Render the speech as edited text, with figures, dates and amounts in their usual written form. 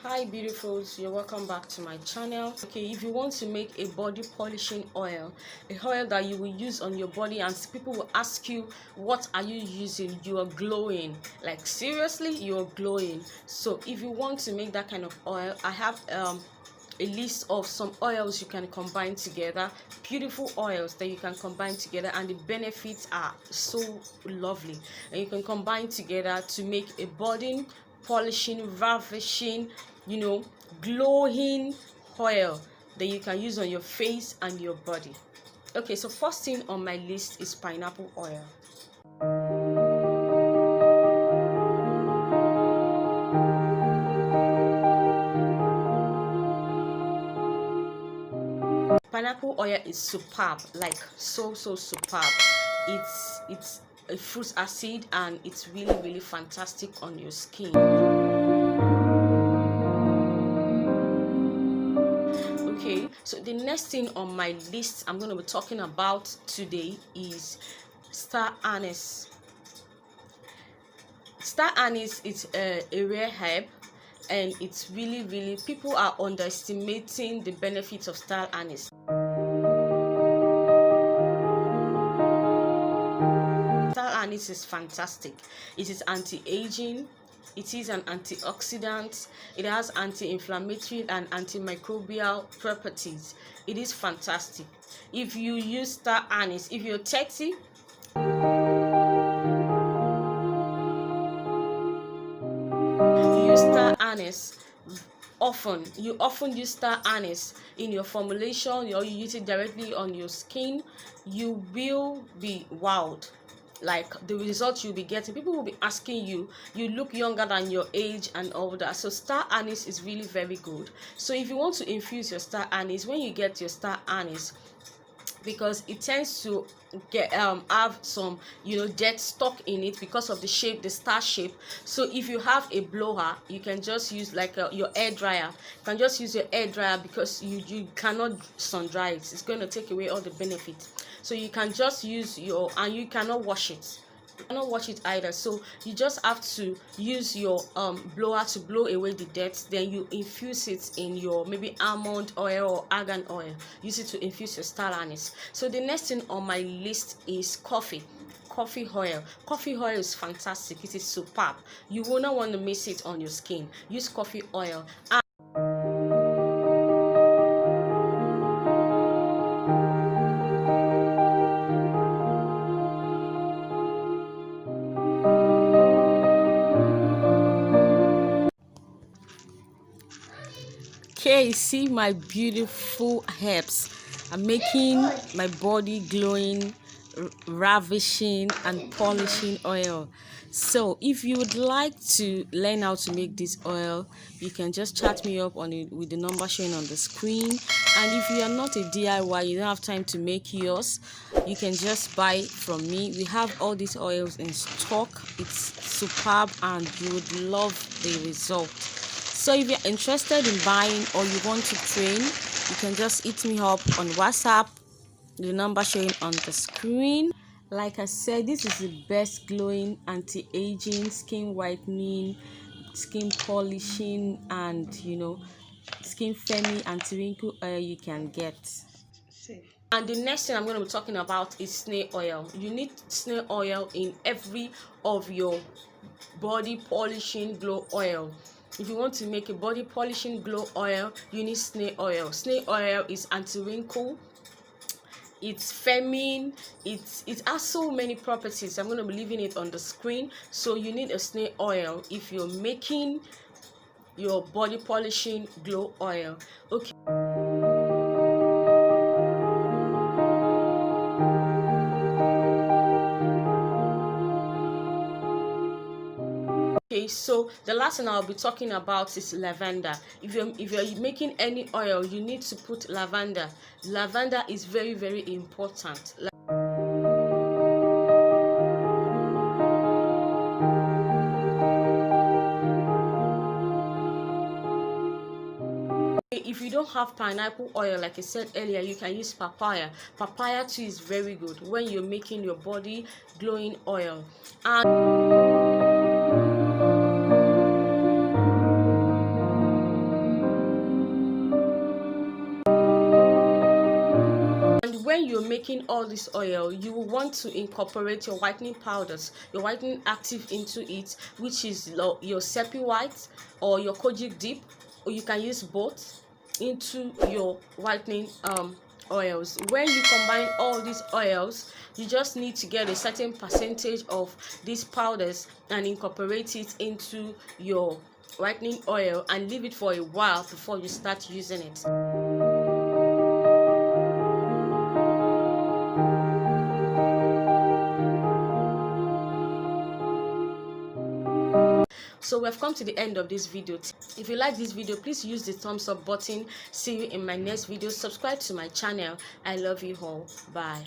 Hi beautifuls, you're welcome back to my channel. Okay, if you want to make a body polishing oil, a oil that you will use on your body and people will ask you, what are you using? You are glowing. Like seriously, you are glowing. So if you want to make that kind of oil, I have a list of some oils you can combine together, beautiful oils that you can combine together, and the benefits are so lovely, and you can combine together to make a body polishing, ravishing, glowing oil that you can use on your face and your body. Okay, so first thing on my list is pineapple oil. Pineapple oil is superb, like so superb. It's a fruit acid and it's really fantastic on your skin. Okay, so the next thing on my list I'm going to be talking about today is star anise. Star anise is a rare herb, and it's really people are underestimating the benefits of star anise. Star anise is fantastic. It is anti-aging, it is an antioxidant, it has anti-inflammatory and antimicrobial properties. It is fantastic. If you use star anise, if you're 30, use star anise you often use star anise in your formulation, or you use it directly on your skin, you will be wowed. Like the results you'll be getting, people will be asking you, you look younger than your age and all that. So star anise is really very good. So if you want to infuse your star anise, when you get your star anise, because it tends to get have some dead stock in it because of the shape, the star shape. So if you have a blower, you can just use like your air dryer. You can just use your air dryer, because you cannot sun dry it. It's going to take away all the benefits. So you can just use and you cannot wash it. You cannot wash it either. So you just have to use your blower to blow away the dirt. Then you infuse it in your maybe almond oil or argan oil. Use it to infuse your star anise. So the next thing on my list is coffee oil. Coffee oil is fantastic. It is superb. You will not want to miss it on your skin. Use coffee oil. Okay, see my beautiful herbs. I'm making my body glowing, ravishing and polishing oil. So if you would like to learn how to make this oil, you can just chat me up on it with the number showing on the screen. And if you are not a DIY, you don't have time to make yours, you can just buy from me. We have all these oils in stock. It's superb and you would love the result. So if you're interested in buying or you want to train, you can just hit me up on WhatsApp, the number showing on the screen. Like I said, this is the best glowing, anti-aging, skin whitening, skin polishing, and skin firming, anti-wrinkle oil you can get. And the next thing I'm going to be talking about is snail oil. You need snail oil in every of your body polishing glow oil. If you want to make a body polishing glow oil, you need snail oil. Snail oil is anti-wrinkle, it's firming, it has so many properties. I'm going to be leaving it on the screen. So you need a snail oil if you're making your body polishing glow oil. Okay. Okay, so the last thing I'll be talking about is lavender. If you're making any oil, you need to put lavender. Lavender is very important. If you don't have pineapple oil, like I said earlier, you can use papaya. Papaya too is very good when you're making your body glowing oil. And when you're making all this oil, you will want to incorporate your whitening powders, your whitening active into it, which is your Seppi White or your Kojic Dip, or you can use both, into your whitening oils. When you combine all these oils, you just need to get a certain percentage of these powders and incorporate it into your whitening oil and leave it for a while before you start using it. So we've come to the end of this video. If you like this video, please use the thumbs up button. See you in my next video. Subscribe to my channel. I love you all. Bye.